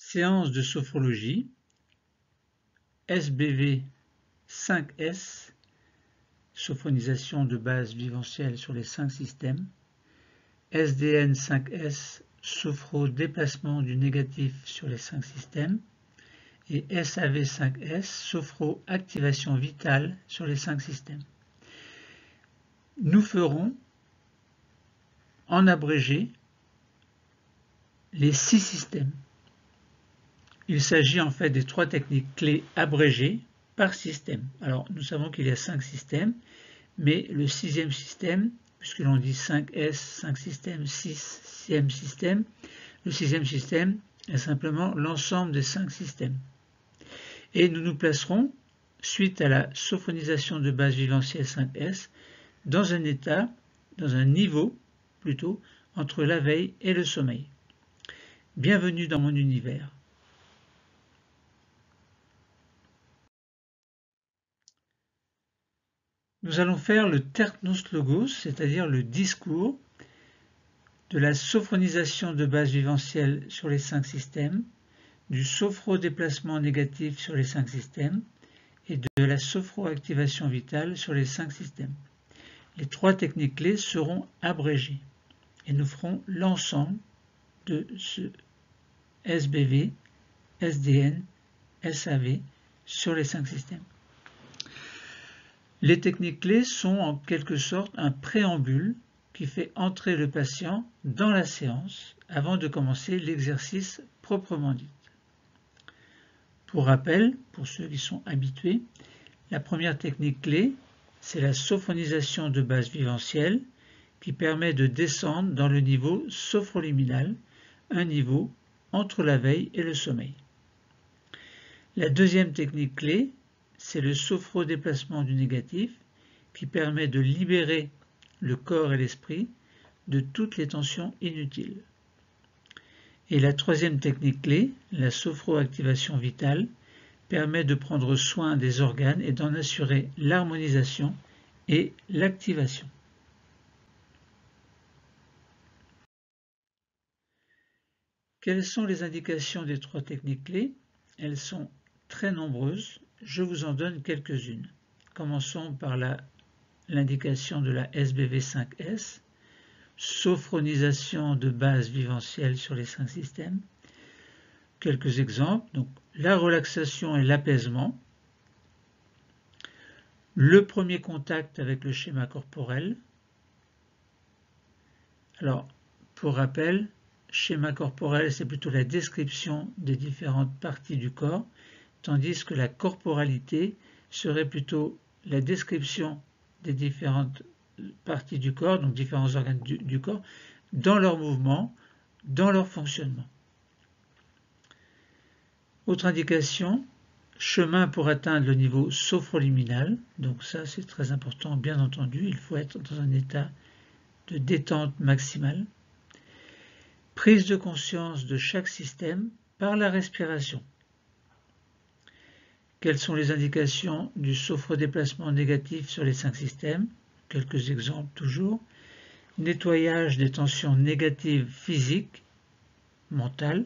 Séance de sophrologie, SBV 5S, sophronisation de base viventielle sur les 5 systèmes, SDN 5S, sophro-déplacement du négatif sur les 5 systèmes, et SAV 5S, sophro-activation vitale sur les 5 systèmes. Nous ferons, en abrégé, les 6 systèmes. Il s'agit en fait des 3 techniques clés abrégées par système. Alors, nous savons qu'il y a 5 systèmes, mais le 6e système, puisque l'on dit 5S, 5 systèmes, 6e système, le 6e système est simplement l'ensemble des 5 systèmes. Et nous nous placerons, suite à la sophronisation de base viventielle 5S, dans un état, dans un niveau plutôt, entre la veille et le sommeil. Bienvenue dans mon univers. Nous allons faire le terpnos logos, c'est-à-dire le discours de la sophronisation de base viventielle sur les 5 systèmes, du sophro-déplacement négatif sur les 5 systèmes et de la sophro-activation vitale sur les 5 systèmes. Les 3 techniques clés seront abrégées et nous ferons l'ensemble de ce SBV, SDN, SAV sur les 5 systèmes. Les techniques clés sont en quelque sorte un préambule qui fait entrer le patient dans la séance avant de commencer l'exercice proprement dit. Pour rappel, pour ceux qui sont habitués, la première technique clé, c'est la sophronisation de base viventielle qui permet de descendre dans le niveau sophroliminal, un niveau entre la veille et le sommeil. La deuxième technique clé, c'est le sophro-déplacement du négatif qui permet de libérer le corps et l'esprit de toutes les tensions inutiles. Et la troisième technique clé, la sophro-activation vitale, permet de prendre soin des organes et d'en assurer l'harmonisation et l'activation. Quelles sont les indications des 3 techniques clés? Elles sont très nombreuses. Je vous en donne quelques-unes. Commençons par l'indication de la SBV5S, sophronisation de base viventielle sur les 5 systèmes. Quelques exemples, donc la relaxation et l'apaisement, le premier contact avec le schéma corporel. Alors, pour rappel, schéma corporel, c'est plutôt la description des différentes parties du corps, tandis que la corporalité serait plutôt la description des différentes parties du corps, donc différents organes du corps, dans leur mouvement, dans leur fonctionnement. Autre indication, chemin pour atteindre le niveau sophroliminal, donc ça c'est très important, bien entendu, il faut être dans un état de détente maximale. Prise de conscience de chaque système par la respiration. Quelles sont les indications du sophrodéplacement négatif sur les 5 systèmes? Quelques exemples toujours. Nettoyage des tensions négatives physiques, mentales,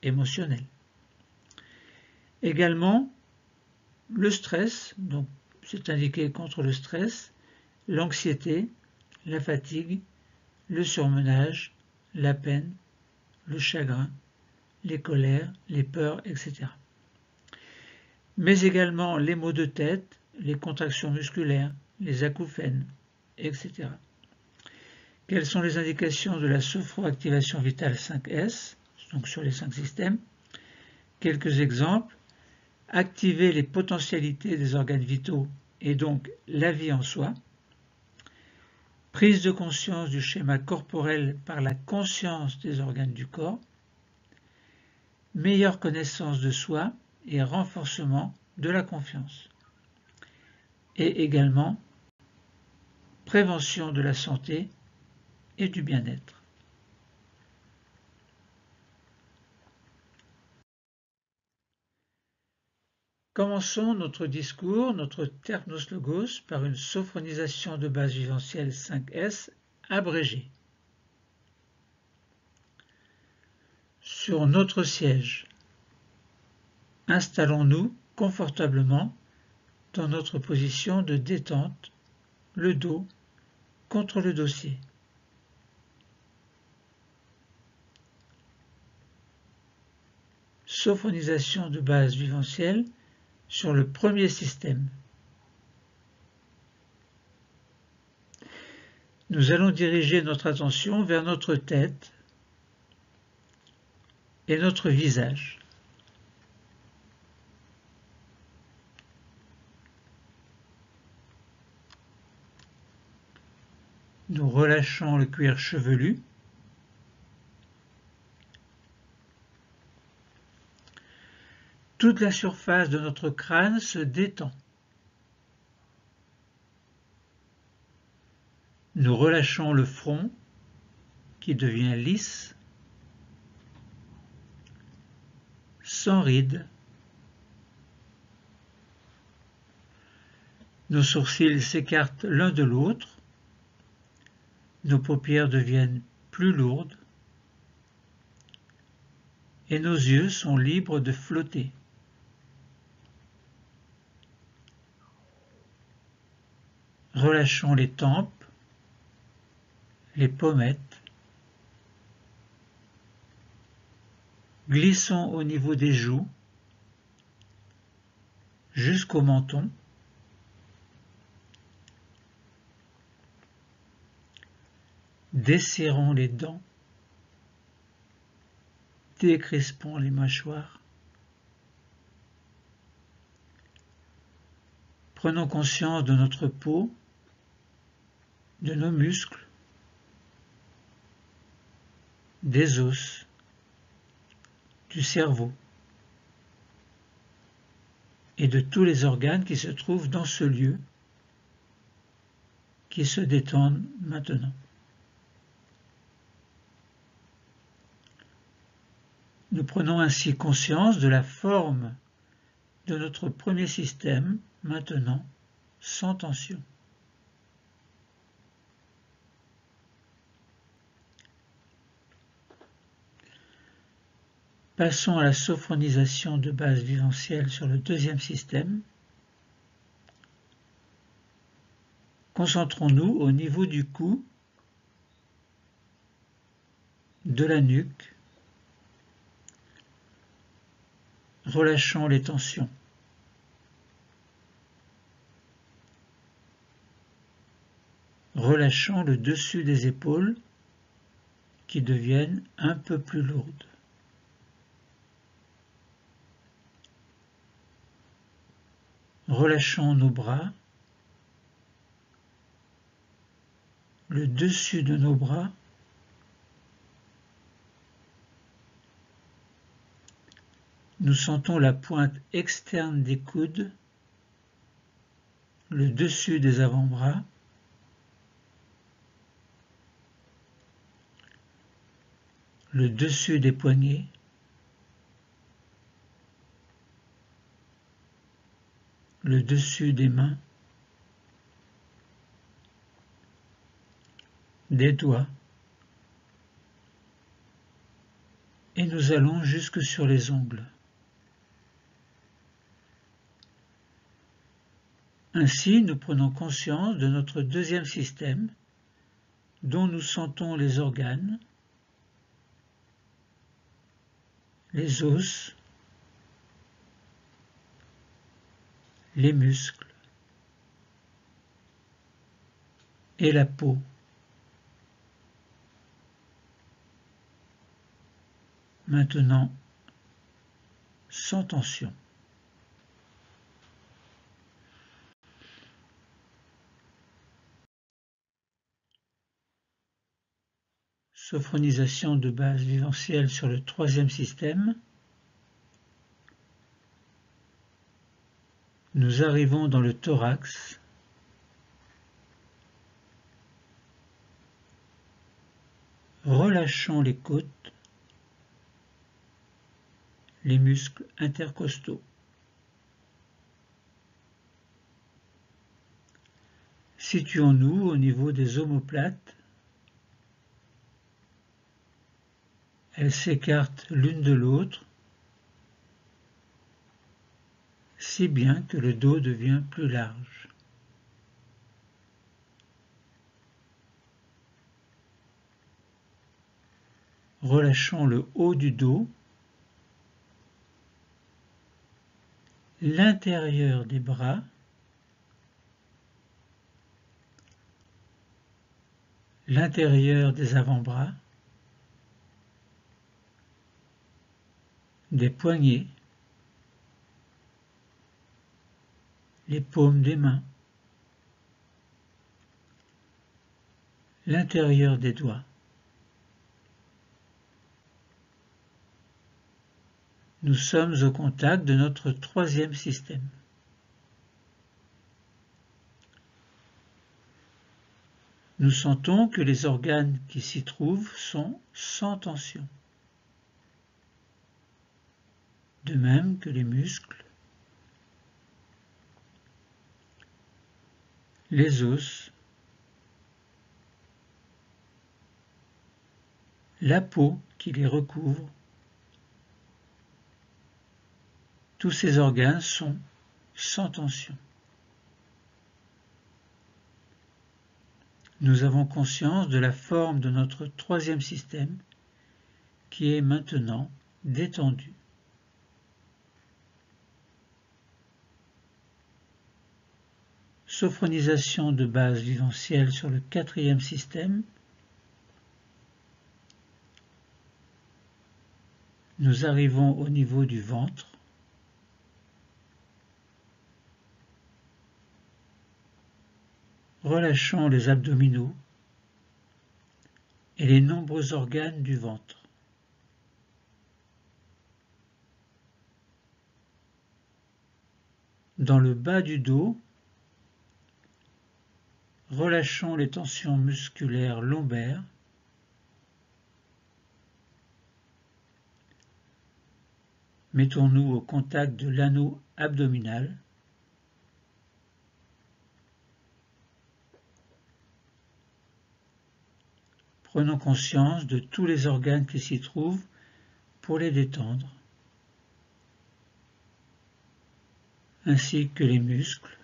émotionnelles. Également, le stress, donc c'est indiqué contre le stress, l'anxiété, la fatigue, le surmenage, la peine, le chagrin, les colères, les peurs, etc. Mais également les maux de tête, les contractions musculaires, les acouphènes, etc. Quelles sont les indications de la sophroactivation vitale 5S, donc sur les 5 systèmes? Quelques exemples. Activer les potentialités des organes vitaux et donc la vie en soi. Prise de conscience du schéma corporel par la conscience des organes du corps. Meilleure connaissance de soi et renforcement de la confiance. Et également, prévention de la santé et du bien-être. Commençons notre discours, notre terpnos logos, par une sophronisation de base viventielle 5S abrégée. sur notre siège. Installons-nous confortablement dans notre position de détente, le dos contre le dossier. Sophronisation de base viventielle sur le premier système. Nous allons diriger notre attention vers notre tête et notre visage. Nous relâchons le cuir chevelu. Toute la surface de notre crâne se détend. Nous relâchons le front qui devient lisse, sans rides. Nos sourcils s'écartent l'un de l'autre. Nos paupières deviennent plus lourdes et nos yeux sont libres de flotter. Relâchons les tempes, les pommettes. Glissons au niveau des joues jusqu'au menton. Desserrons les dents. Décrispons les mâchoires. Prenons conscience de notre peau, de nos muscles, des os, du cerveau et de tous les organes qui se trouvent dans ce lieu, qui se détendent maintenant. Nous prenons ainsi conscience de la forme de notre premier système, maintenant, sans tension. Passons à la sophronisation de base viventielle sur le deuxième système. Concentrons-nous au niveau du cou, de la nuque. Relâchons les tensions. Relâchons le dessus des épaules qui deviennent un peu plus lourdes. Relâchons nos bras, le dessus de nos bras, nous sentons la pointe externe des coudes, le dessus des avant-bras, le dessus des poignets, le dessus des mains, des doigts, et nous allons jusque sur les ongles. Ainsi, nous prenons conscience de notre deuxième système, dont nous sentons les organes, les os, les muscles et la peau. Maintenant, sans tension. Sophronisation de base viventielle sur le troisième système. Nous arrivons dans le thorax. Relâchons les côtes, les muscles intercostaux. Situons-nous au niveau des omoplates Elles s'écartent l'une de l'autre, si bien que le dos devient plus large. Relâchons le haut du dos, l'intérieur des bras, l'intérieur des avant-bras, des poignets, les paumes des mains, l'intérieur des doigts. Nous sommes au contact de notre troisième système. Nous sentons que les organes qui s'y trouvent sont sans tension, de même que les muscles, les os, la peau qui les recouvre. Tous ces organes sont sans tension. Nous avons conscience de la forme de notre troisième système qui est maintenant détendu. Sophronisation de base viventielle sur le quatrième système. Nous arrivons au niveau du ventre. Relâchons les abdominaux et les nombreux organes du ventre. Dans le bas du dos, relâchons les tensions musculaires lombaires. Mettons-nous au contact de l'anneau abdominal. Prenons conscience de tous les organes qui s'y trouvent pour les détendre, ainsi que les muscles,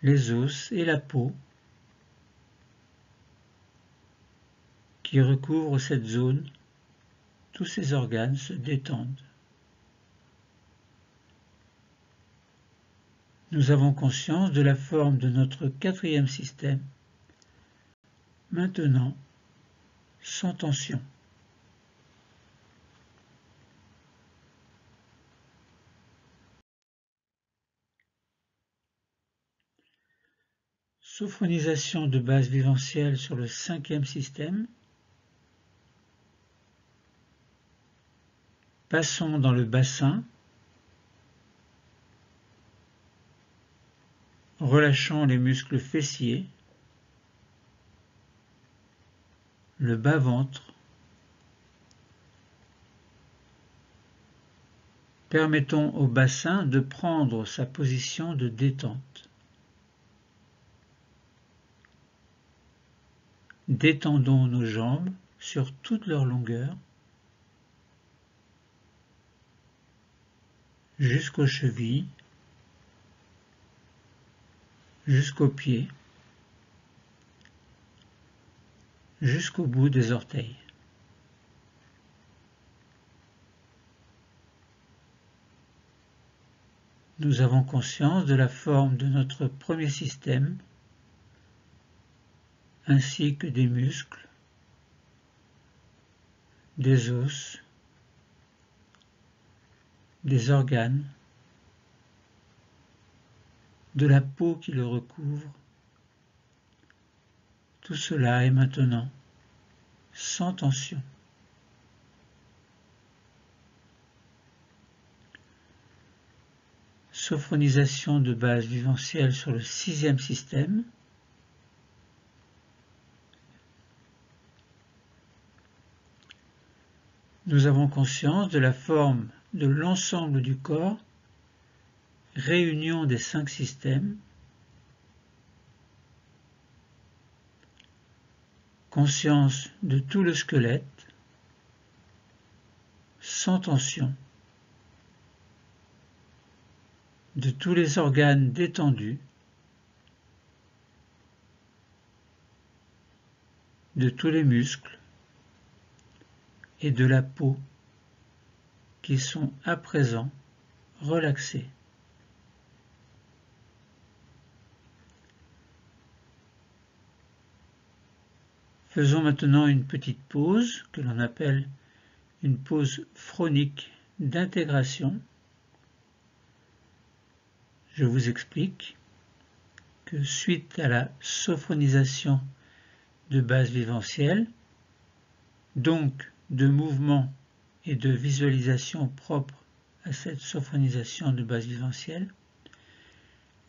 les os et la peau qui recouvrent cette zone. Tous ces organes se détendent. Nous avons conscience de la forme de notre quatrième système, maintenant sans tension. Sophronisation de base viventielle sur le cinquième système. Passons dans le bassin. Relâchons les muscles fessiers, le bas-ventre. Permettons au bassin de prendre sa position de détente. Détendons nos jambes sur toute leur longueur, jusqu'aux chevilles, jusqu'aux pieds, jusqu'au bout des orteils. Nous avons conscience de la forme de notre premier système, ainsi que des muscles, des os, des organes, de la peau qui le recouvre. Tout cela est maintenant sans tension. Sophronisation de base viventielle sur le sixième système. Nous avons conscience de la forme de l'ensemble du corps, réunion des 5 systèmes, conscience de tout le squelette, sans tension, de tous les organes détendus, de tous les muscles et de la peau qui sont à présent relaxés. Faisons maintenant une petite pause que l'on appelle une pause phronique d'intégration. Je vous explique que suite à la sophronisation de base viventielle, donc de mouvements et de visualisation propres à cette sophronisation de base viventielle,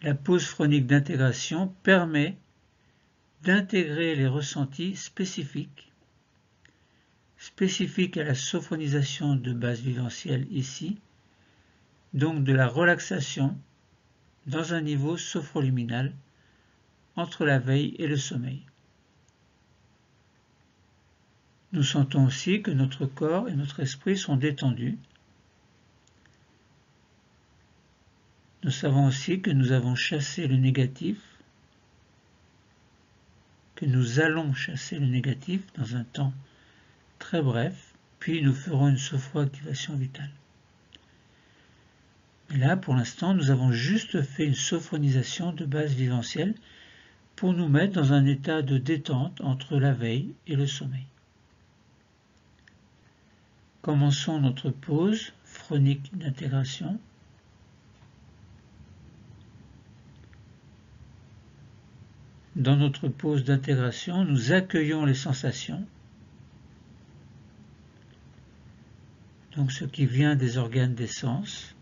la pause phronique d'intégration permet d'intégrer les ressentis spécifiques à la sophronisation de base viventielle ici, donc de la relaxation dans un niveau sophroluminal entre la veille et le sommeil. Nous sentons aussi que notre corps et notre esprit sont détendus. Nous savons aussi que nous avons chassé le négatif, que nous allons chasser le négatif dans un temps très bref, puis nous ferons une sophroactivation vitale. Mais là, pour l'instant, nous avons juste fait une sophronisation de base viventielle pour nous mettre dans un état de détente entre la veille et le sommeil. Commençons notre pause phronique d'intégration. Dans notre pause d'intégration, nous accueillons les sensations, donc ce qui vient des organes des sens.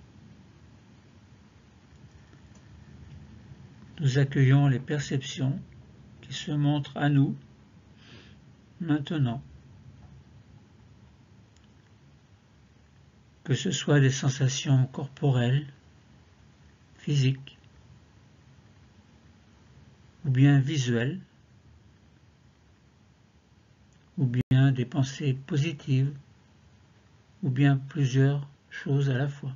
Nous accueillons les perceptions qui se montrent à nous maintenant, que ce soit des sensations corporelles, physiques, ou bien visuelles, ou bien des pensées positives, ou bien plusieurs choses à la fois.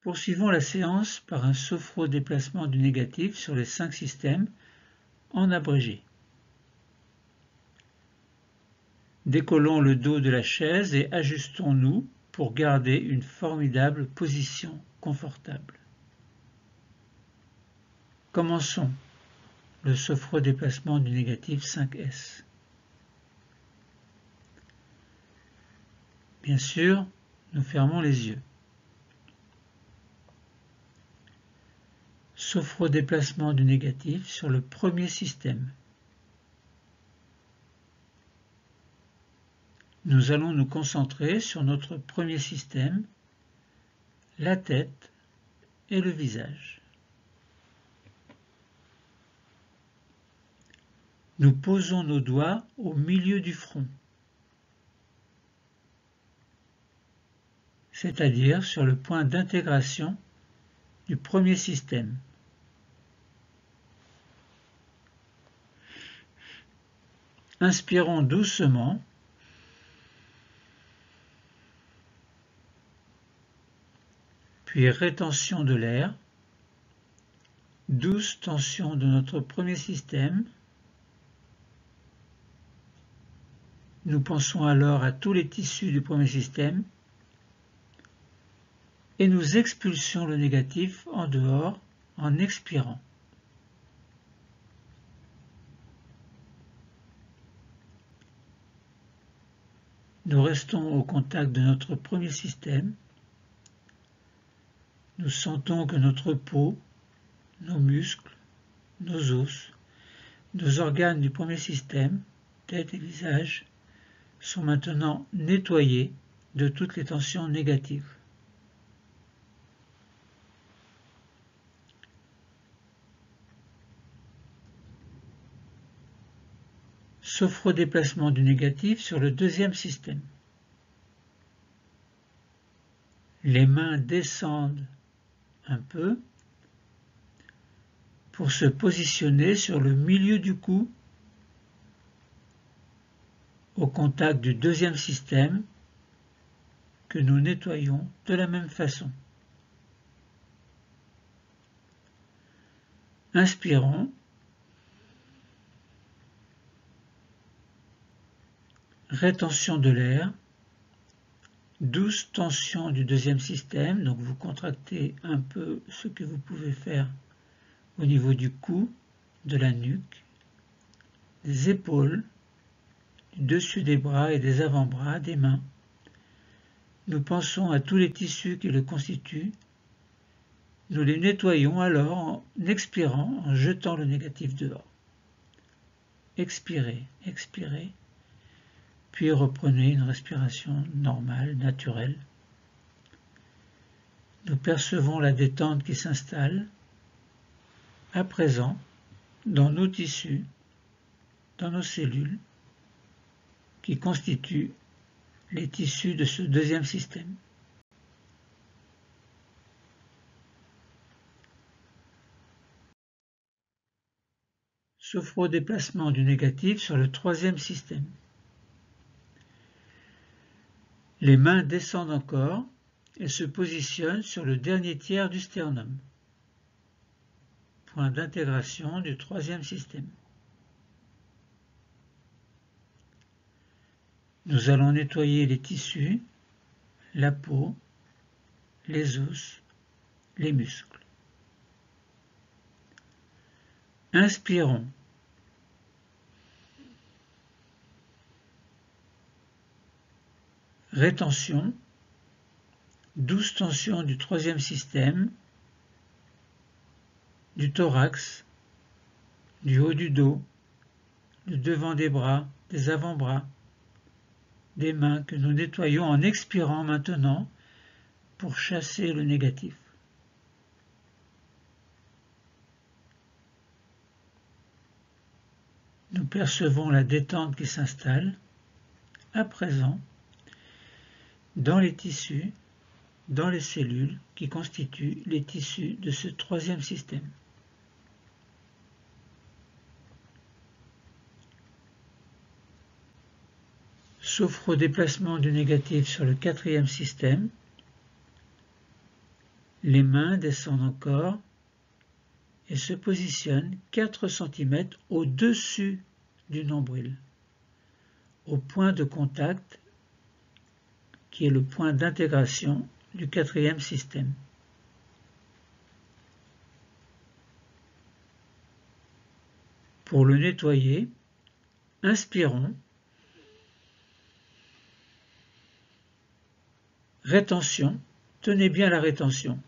Poursuivons la séance par un sophro-déplacement du négatif sur les 5 systèmes en abrégé. Décollons le dos de la chaise et ajustons-nous pour garder une formidable position confortable. Commençons le sophro-déplacement du négatif 5S. Bien sûr, nous fermons les yeux. Sophro-déplacement du négatif sur le premier système. Nous allons nous concentrer sur notre premier système, la tête et le visage. Nous posons nos doigts au milieu du front, c'est-à-dire sur le point d'intégration du premier système. Inspirons doucement. Puis rétention de l'air, douce tension de notre premier système. Nous pensons alors à tous les tissus du premier système et nous expulsions le négatif en dehors en expirant. Nous restons au contact de notre premier système. Nous sentons que notre peau, nos muscles, nos os, nos organes du premier système, tête et visage, sont maintenant nettoyés de toutes les tensions négatives. Sophro-déplacement du négatif sur le deuxième système. Les mains descendent un peu pour se positionner sur le milieu du cou au contact du deuxième système que nous nettoyons de la même façon. Inspirons. Rétention de l'air. Douce tension du deuxième système. Donc vous contractez un peu ce que vous pouvez faire au niveau du cou, de la nuque, des épaules, du dessus des bras et des avant-bras, des mains. Nous pensons à tous les tissus qui le constituent. Nous les nettoyons alors en expirant, en jetant le négatif dehors. Expirez, expirez, puis reprenez une respiration normale, naturelle. Nous percevons la détente qui s'installe à présent dans nos tissus, dans nos cellules, qui constituent les tissus de ce deuxième système. Sophrodéplacement du négatif sur le troisième système. Les mains descendent encore et se positionnent sur le dernier tiers du sternum, point d'intégration du troisième système. Nous allons nettoyer les tissus, la peau, les os, les muscles. Inspirons. Rétention, douce tension du troisième système, du thorax, du haut du dos, du devant des bras, des avant-bras, des mains que nous nettoyons en expirant maintenant pour chasser le négatif. Nous percevons la détente qui s'installe à présent dans les tissus, dans les cellules qui constituent les tissus de ce troisième système. Sophrodéplacement du négatif sur le quatrième système. Les mains descendent encore et se positionnent 4 cm au-dessus du nombril, au point de contact qui est le point d'intégration du quatrième système. Pour le nettoyer, inspirons. Rétention, tenez bien la rétention.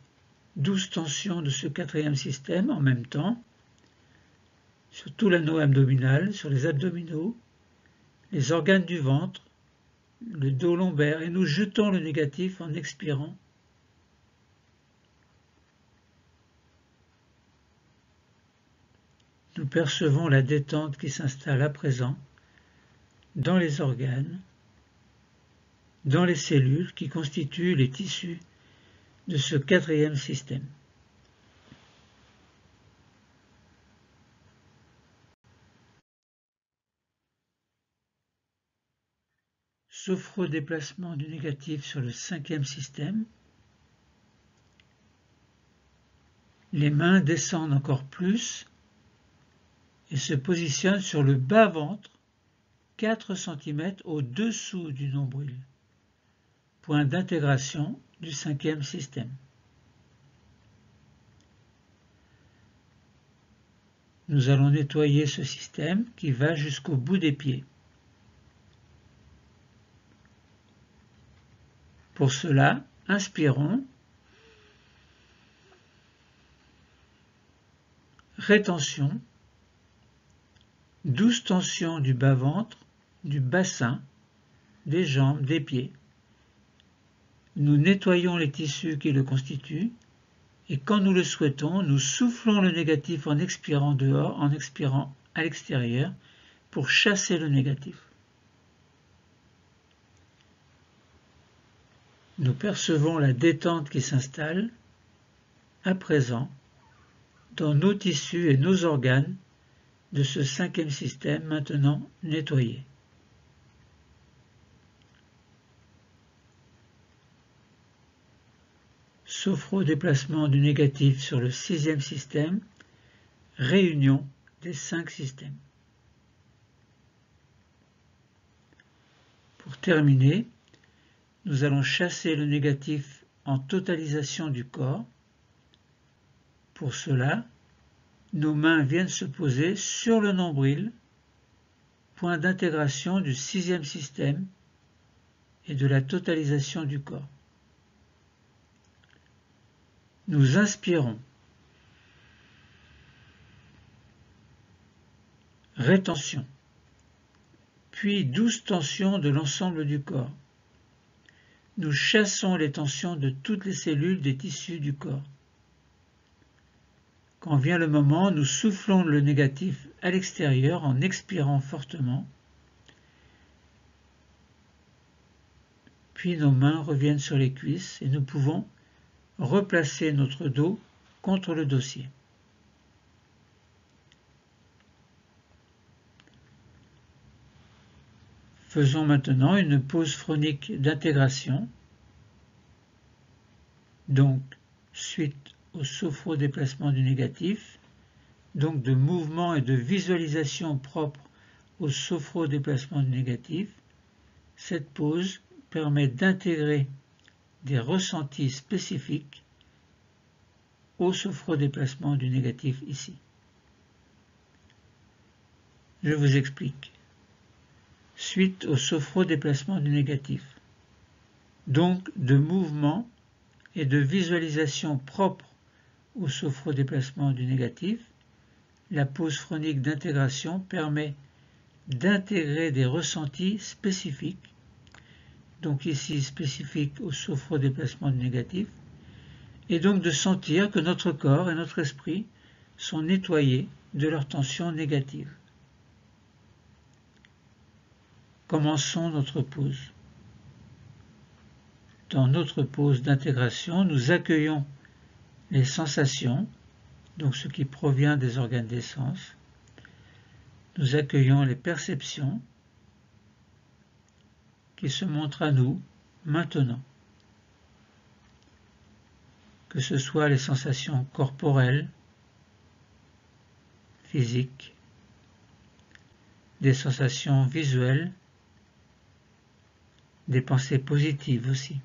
Douce tension de ce quatrième système en même temps, sur tout l'anneau abdominal, sur les abdominaux, les organes du ventre, le dos lombaire, et nous jetons le négatif en expirant. Nous percevons la détente qui s'installe à présent dans les organes, dans les cellules qui constituent les tissus de ce quatrième système. Sophrodéplacement du négatif sur le cinquième système. Les mains descendent encore plus et se positionnent sur le bas-ventre, 4 cm au-dessous du nombril, point d'intégration du cinquième système. Nous allons nettoyer ce système qui va jusqu'au bout des pieds. Pour cela, inspirons. Rétention. Douce tension du bas-ventre, du bassin, des jambes, des pieds. Nous nettoyons les tissus qui le constituent et quand nous le souhaitons, nous soufflons le négatif en expirant dehors, en expirant à l'extérieur pour chasser le négatif. nous percevons la détente qui s'installe, à présent, dans nos tissus et nos organes de ce cinquième système maintenant nettoyé. Sophro-déplacement du négatif sur le sixième système, réunion des 5 systèmes. Pour terminer, nous allons chasser le négatif en totalisation du corps. Pour cela, nos mains viennent se poser sur le nombril, point d'intégration du sixième système et de la totalisation du corps. Nous inspirons. Rétention. Puis douce tension de l'ensemble du corps. Nous chassons les tensions de toutes les cellules des tissus du corps. Quand vient le moment, nous soufflons le négatif à l'extérieur en expirant fortement. Puis nos mains reviennent sur les cuisses et nous pouvons replacer notre dos contre le dossier. Faisons maintenant une pause phronique d'intégration. Donc, suite au sophro-déplacement du négatif, donc de mouvement et de visualisation propre au sophro-déplacement du négatif, cette pause permet d'intégrer des ressentis spécifiques au sophro-déplacement du négatif ici. Je vous explique. Suite au sophro-déplacement du négatif, donc de mouvement et de visualisation propre au sophro-déplacement du négatif, la pause phronique d'intégration permet d'intégrer des ressentis spécifiques, donc ici spécifiques au sophro-déplacement du négatif, et donc de sentir que notre corps et notre esprit sont nettoyés de leurs tensions négatives. Commençons notre pause. Dans notre pause d'intégration, nous accueillons les sensations, donc ce qui provient des organes des sens. Nous accueillons les perceptions qui se montrent à nous maintenant. Que ce soit les sensations corporelles, physiques, des sensations visuelles, des pensées positives aussi.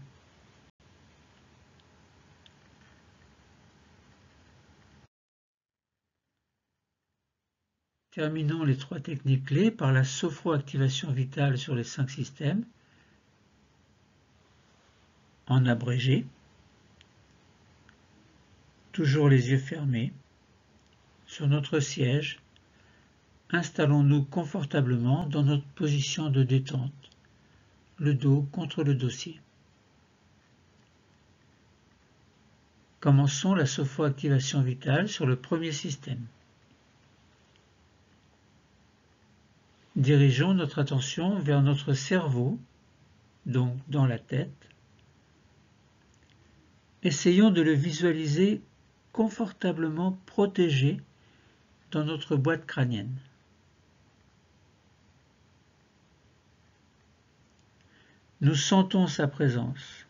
Terminons les 3 techniques clés par la sophro-activation vitale sur les 5 systèmes, en abrégé, toujours les yeux fermés. Sur notre siège, installons-nous confortablement dans notre position de détente, le dos contre le dossier. Commençons la sophro-activation vitale sur le premier système. Dirigeons notre attention vers notre cerveau, donc dans la tête. Essayons de le visualiser confortablement protégé dans notre boîte crânienne. Nous sentons sa présence.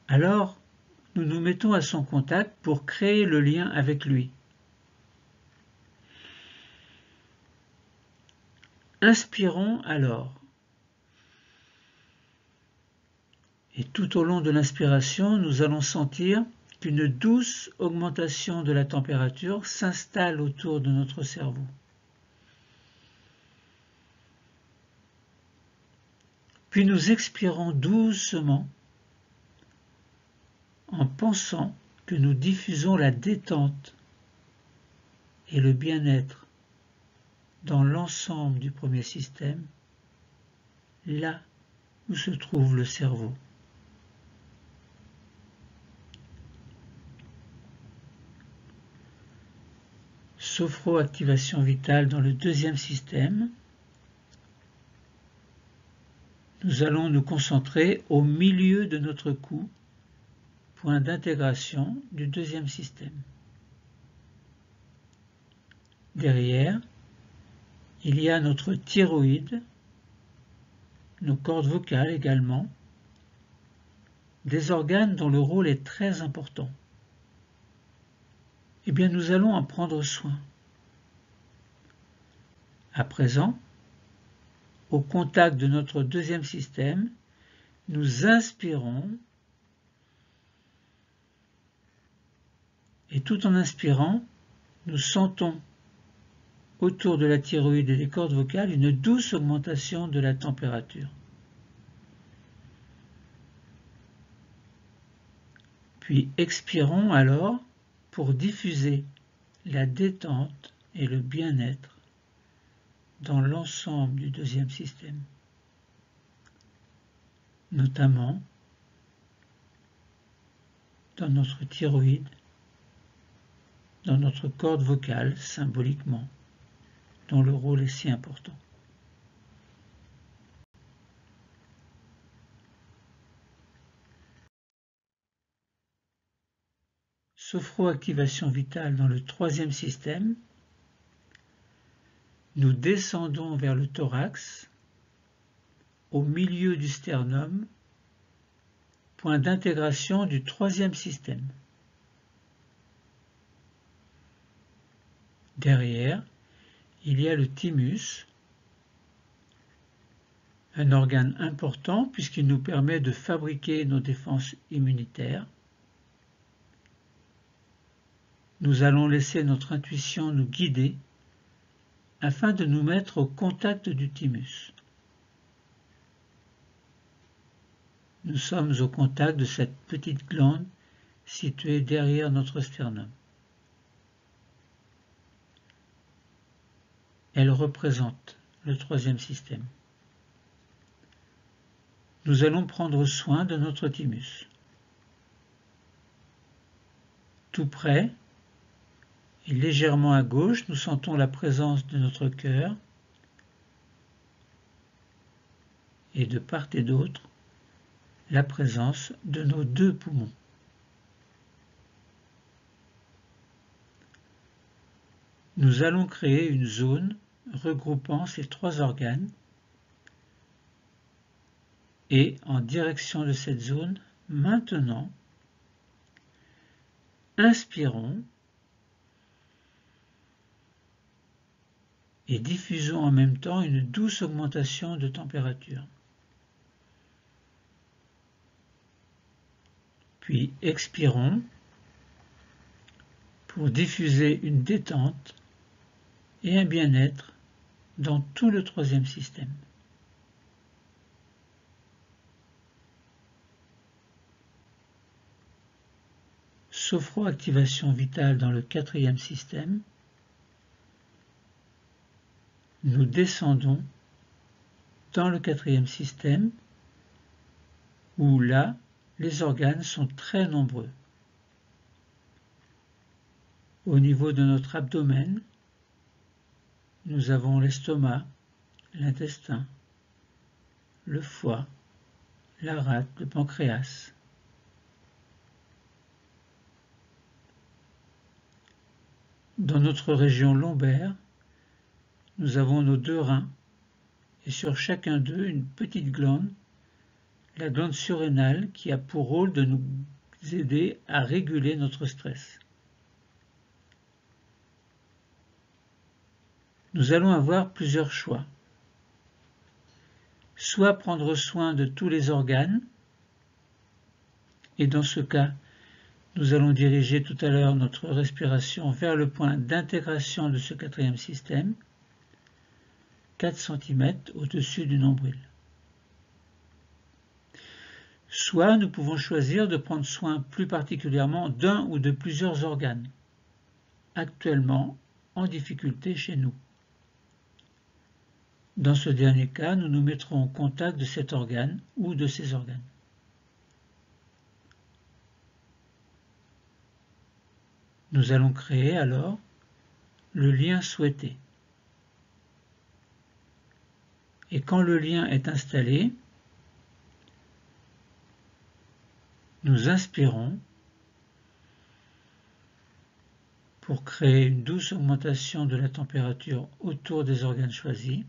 Alors, nous nous mettons à son contact pour créer le lien avec lui. Inspirons alors. Et tout au long de l'inspiration, nous allons sentir qu'une douce augmentation de la température s'installe autour de notre cerveau. Puis nous expirons doucement en pensant que nous diffusons la détente et le bien-être dans l'ensemble du premier système, là où se trouve le cerveau. Sophro-activation vitale dans le deuxième système. nous allons nous concentrer au milieu de notre cou, point d'intégration du deuxième système. Derrière, il y a notre thyroïde, nos cordes vocales également, des organes dont le rôle est très important. Eh bien, nous allons en prendre soin. À présent, au contact de notre deuxième système, nous inspirons et tout en inspirant, nous sentons autour de la thyroïde et des cordes vocales une douce augmentation de la température. Puis expirons alors pour diffuser la détente et le bien-être dans l'ensemble du deuxième système, notamment dans notre thyroïde, dans notre corde vocale symboliquement, dont le rôle est si important. Sophroactivation vitale dans le troisième système. Nous descendons vers le thorax, au milieu du sternum, point d'intégration du troisième système. Derrière, il y a le thymus, un organe important puisqu'il nous permet de fabriquer nos défenses immunitaires. Nous allons laisser notre intuition nous guider afin de nous mettre au contact du thymus. Nous sommes au contact de cette petite glande située derrière notre sternum. Elle représente le troisième système. Nous allons prendre soin de notre thymus. Tout près et légèrement à gauche, nous sentons la présence de notre cœur et de part et d'autre, la présence de nos deux poumons. Nous allons créer une zone regroupant ces trois organes et en direction de cette zone, maintenant, inspirons et diffusons en même temps une douce augmentation de température. Puis expirons pour diffuser une détente et un bien-être dans tout le troisième système. Sophroactivation vitale dans le quatrième système. Nous descendons dans le quatrième système où là, les organes sont très nombreux. Au niveau de notre abdomen, nous avons l'estomac, l'intestin, le foie, la rate, le pancréas. Dans notre région lombaire, nous avons nos deux reins et sur chacun d'eux une petite glande, la glande surrénale qui a pour rôle de nous aider à réguler notre stress. Nous allons avoir plusieurs choix. Soit prendre soin de tous les organes, et dans ce cas, nous allons diriger tout à l'heure notre respiration vers le point d'intégration de ce quatrième système, 4 cm au-dessus du nombril. Soit nous pouvons choisir de prendre soin plus particulièrement d'un ou de plusieurs organes, actuellement en difficulté chez nous. Dans ce dernier cas, nous nous mettrons en contact de cet organe ou de ces organes. Nous allons créer alors le lien souhaité. Et quand le lien est installé, nous inspirons pour créer une douce augmentation de la température autour des organes choisis.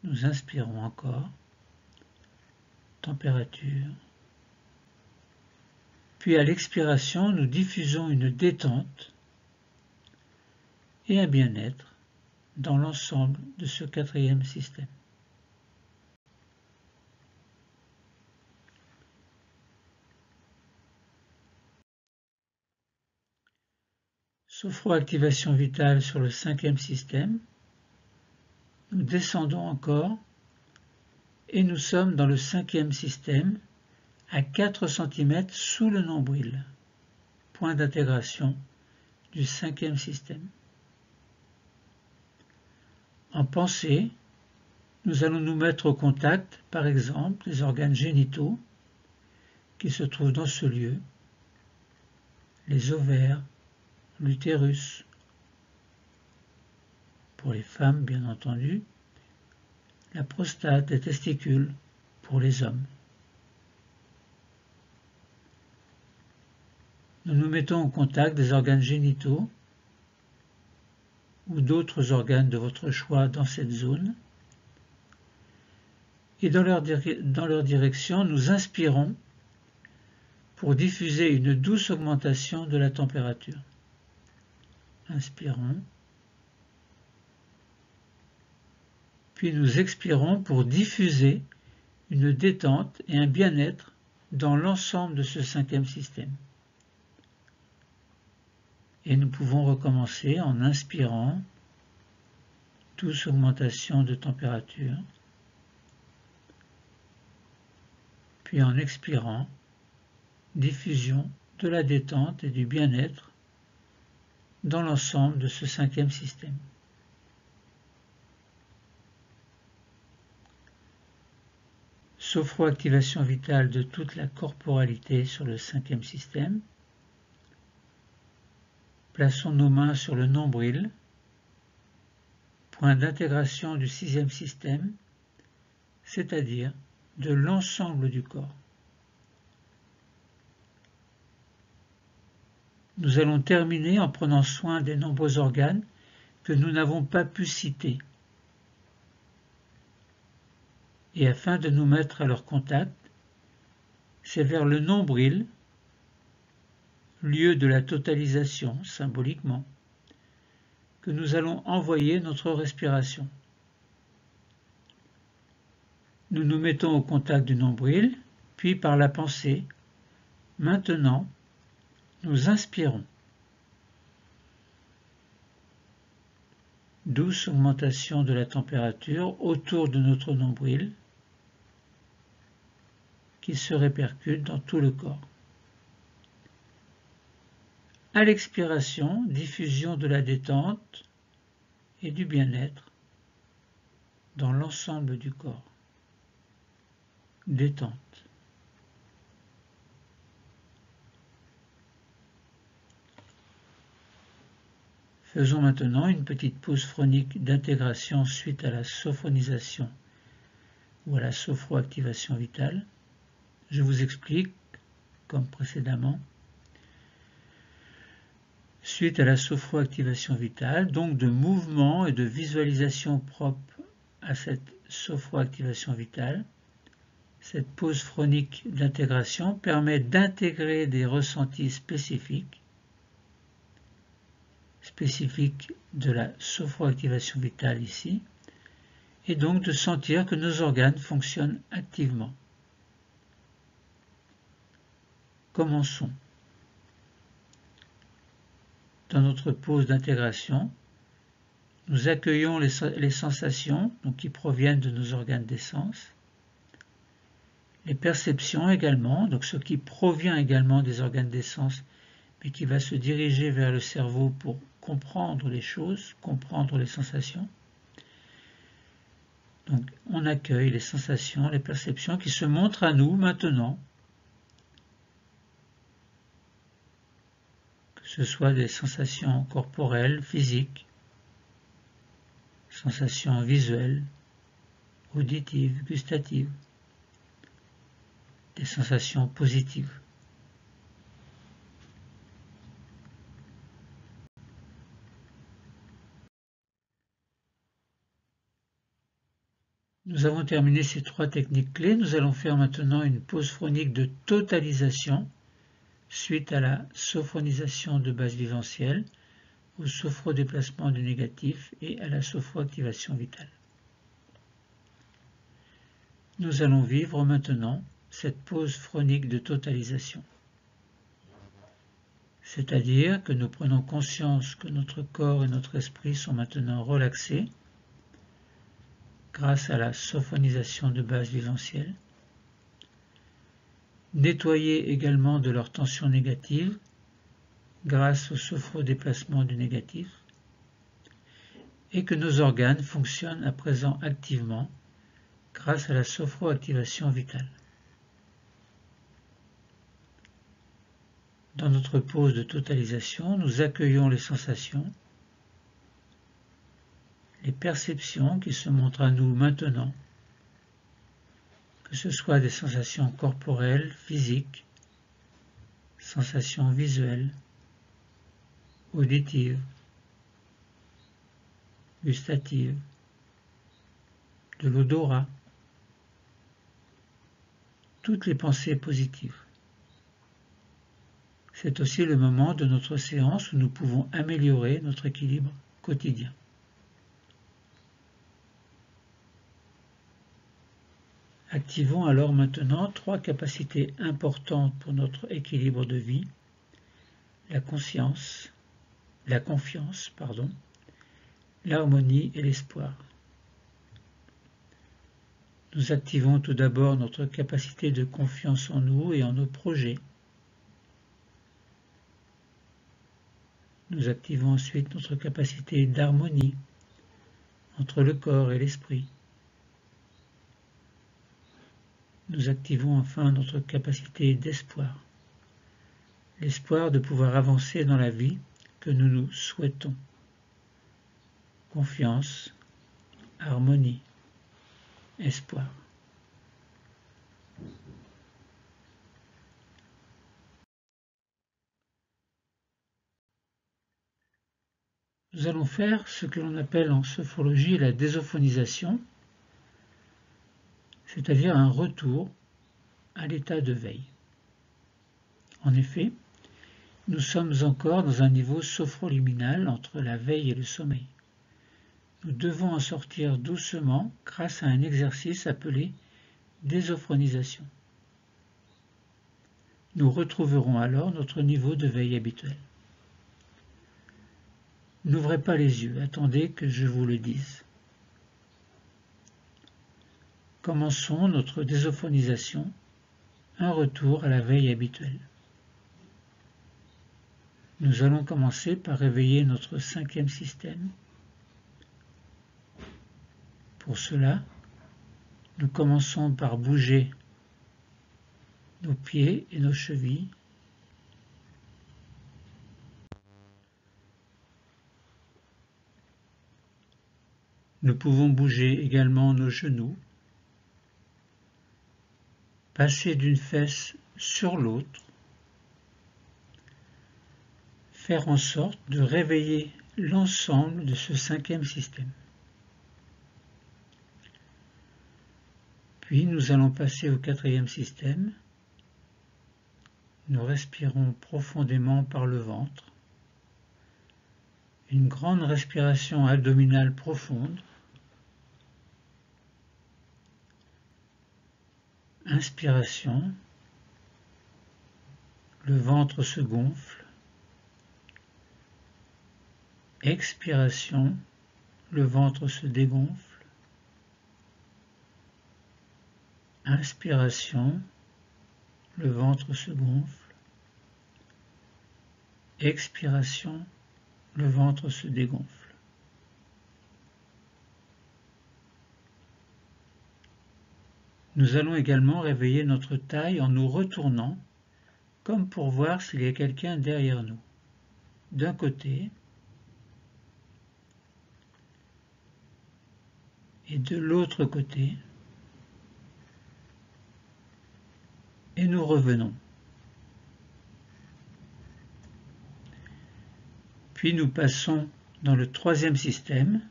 Nous inspirons encore, température. Puis à l'expiration, nous diffusons une détente et un bien-être dans l'ensemble de ce quatrième système. Sophroactivation vitale sur le cinquième système. Nous descendons encore et nous sommes dans le cinquième système à 4 cm sous le nombril, point d'intégration du cinquième système. En pensée, nous allons nous mettre au contact, par exemple, des organes génitaux qui se trouvent dans ce lieu, les ovaires, l'utérus, pour les femmes bien entendu, la prostate, les testicules pour les hommes. Nous nous mettons au contact des organes génitaux ou d'autres organes de votre choix dans cette zone. Et dans leur direction, nous inspirons pour diffuser une douce augmentation de la température. Inspirons. Puis nous expirons pour diffuser une détente et un bien-être dans l'ensemble de ce cinquième système. Et nous pouvons recommencer en inspirant, douce augmentation de température, puis en expirant, diffusion de la détente et du bien-être dans l'ensemble de ce cinquième système. Sophroactivation vitale de toute la corporalité sur le cinquième système. Plaçons nos mains sur le nombril, point d'intégration du sixième système, c'est-à-dire de l'ensemble du corps. Nous allons terminer en prenant soin des nombreux organes que nous n'avons pas pu citer. Et afin de nous mettre à leur contact, c'est vers le nombril, lieu de la totalisation symboliquement, que nous allons envoyer notre respiration. Nous nous mettons au contact du nombril, puis par la pensée, maintenant, nous inspirons. Douce augmentation de la température autour de notre nombril qui se répercute dans tout le corps. À l'expiration, diffusion de la détente et du bien-être dans l'ensemble du corps. Détente. Faisons maintenant une petite pause phronique d'intégration suite à la sophonisation ou à la sophroactivation vitale. Je vous explique, comme précédemment, suite à la sophroactivation vitale, donc de mouvements et de visualisation propres à cette sophroactivation vitale. Cette pause phronique d'intégration permet d'intégrer des ressentis spécifiques de la sophroactivation vitale ici, et donc de sentir que nos organes fonctionnent activement. Commençons. Dans notre pause d'intégration, nous accueillons les sensations qui proviennent de nos organes des sens, les perceptions également, donc ce qui provient également des organes des sens, mais qui va se diriger vers le cerveau pour comprendre les choses, comprendre les sensations. Donc on accueille les sensations, les perceptions qui se montrent à nous maintenant, que ce soit des sensations corporelles, physiques, sensations visuelles, auditives, gustatives. des sensations positives. Nous avons terminé ces 3 techniques clés. Nous allons faire maintenant une pause phronique de totalisation suite à la sophronisation de base viventielle, au sophrodéplacement du négatif et à la sophroactivation vitale. Nous allons vivre maintenant cette pause phronique de totalisation. C'est-à-dire que nous prenons conscience que notre corps et notre esprit sont maintenant relaxés grâce à la sophonisation de base viventielle, nettoyés également de leur tension négative grâce au sophrodéplacement du négatif, et que nos organes fonctionnent à présent activement grâce à la sophroactivation vitale. Dans notre pause de totalisation, nous accueillons les sensations, les perceptions qui se montrent à nous maintenant, que ce soit des sensations corporelles, physiques, sensations visuelles, auditives, gustatives, de l'odorat, toutes les pensées positives. C'est aussi le moment de notre séance où nous pouvons améliorer notre équilibre quotidien. Activons alors maintenant 3 capacités importantes pour notre équilibre de vie, la confiance, l'harmonie et l'espoir. Nous activons tout d'abord notre capacité de confiance en nous et en nos projets. Nous activons ensuite notre capacité d'harmonie entre le corps et l'esprit. Nous activons enfin notre capacité d'espoir, l'espoir de pouvoir avancer dans la vie que nous nous souhaitons. Confiance, harmonie, espoir. Nous allons faire ce que l'on appelle en sophrologie la désophonisation, c'est-à-dire un retour à l'état de veille. En effet, nous sommes encore dans un niveau sophroliminal entre la veille et le sommeil. Nous devons en sortir doucement grâce à un exercice appelé désophonisation. Nous retrouverons alors notre niveau de veille habituel. N'ouvrez pas les yeux, attendez que je vous le dise. Commençons notre désophonisation, un retour à la veille habituelle. Nous allons commencer par réveiller notre 5e système. Pour cela, nous commençons par bouger nos pieds et nos chevilles. Nous pouvons bouger également nos genoux, passer d'une fesse sur l'autre, faire en sorte de réveiller l'ensemble de ce 5e système. Puis nous allons passer au 4e système. Nous respirons profondément par le ventre. Une grande respiration abdominale profonde. Inspiration. Le ventre se gonfle. Expiration. Le ventre se dégonfle. Inspiration. Le ventre se gonfle. Expiration. Le ventre se dégonfle. Nous allons également réveiller notre taille en nous retournant, comme pour voir s'il y a quelqu'un derrière nous. D'un côté et de l'autre côté. et nous revenons. Puis nous passons dans le troisième système.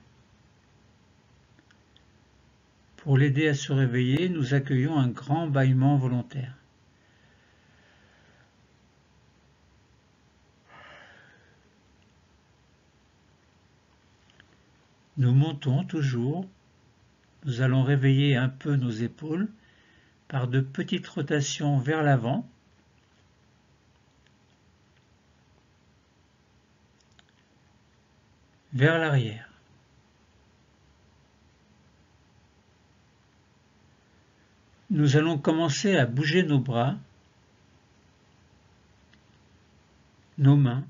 Pour l'aider à se réveiller, nous accueillons un grand bâillement volontaire. Nous montons toujours. Nous allons réveiller un peu nos épaules par de petites rotations vers l'avant. Vers l'arrière. Nous allons commencer à bouger nos bras, nos mains.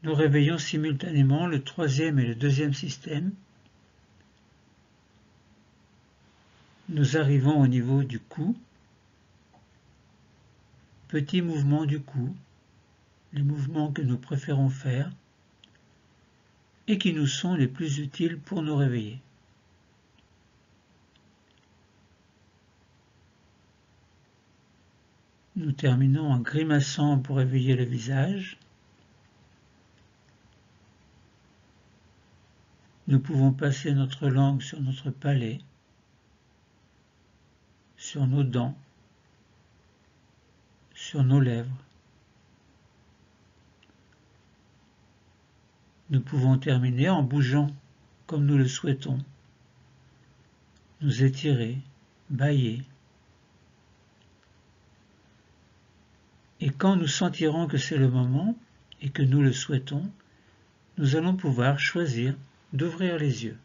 Nous réveillons simultanément le troisième et le deuxième système. Nous arrivons au niveau du cou. Petit mouvement du cou, les mouvements que nous préférons faire et qui nous sont les plus utiles pour nous réveiller. Nous terminons en grimaçant pour réveiller le visage. Nous pouvons passer notre langue sur notre palais, sur nos dents, sur nos lèvres. Nous pouvons terminer en bougeant comme nous le souhaitons, nous étirer, bâiller. Et quand nous sentirons que c'est le moment et que nous le souhaitons, nous allons pouvoir choisir d'ouvrir les yeux.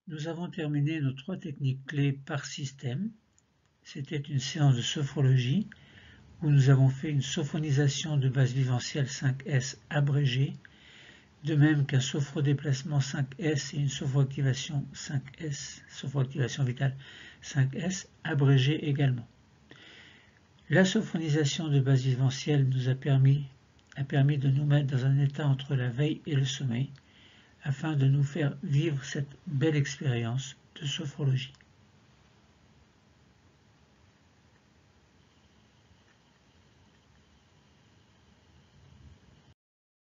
Nous avons terminé nos 3 techniques clés par système. C'était une séance de sophrologie où nous avons fait une sophonisation de base vivencielle 5S abrégée, de même qu'un sophrodéplacement 5S et une sophroactivation 5S, sophroactivation vitale 5S abrégée également. La sophonisation de base vivencielle nous a permis de nous mettre dans un état entre la veille et le sommeil, afin de nous faire vivre cette belle expérience de sophrologie.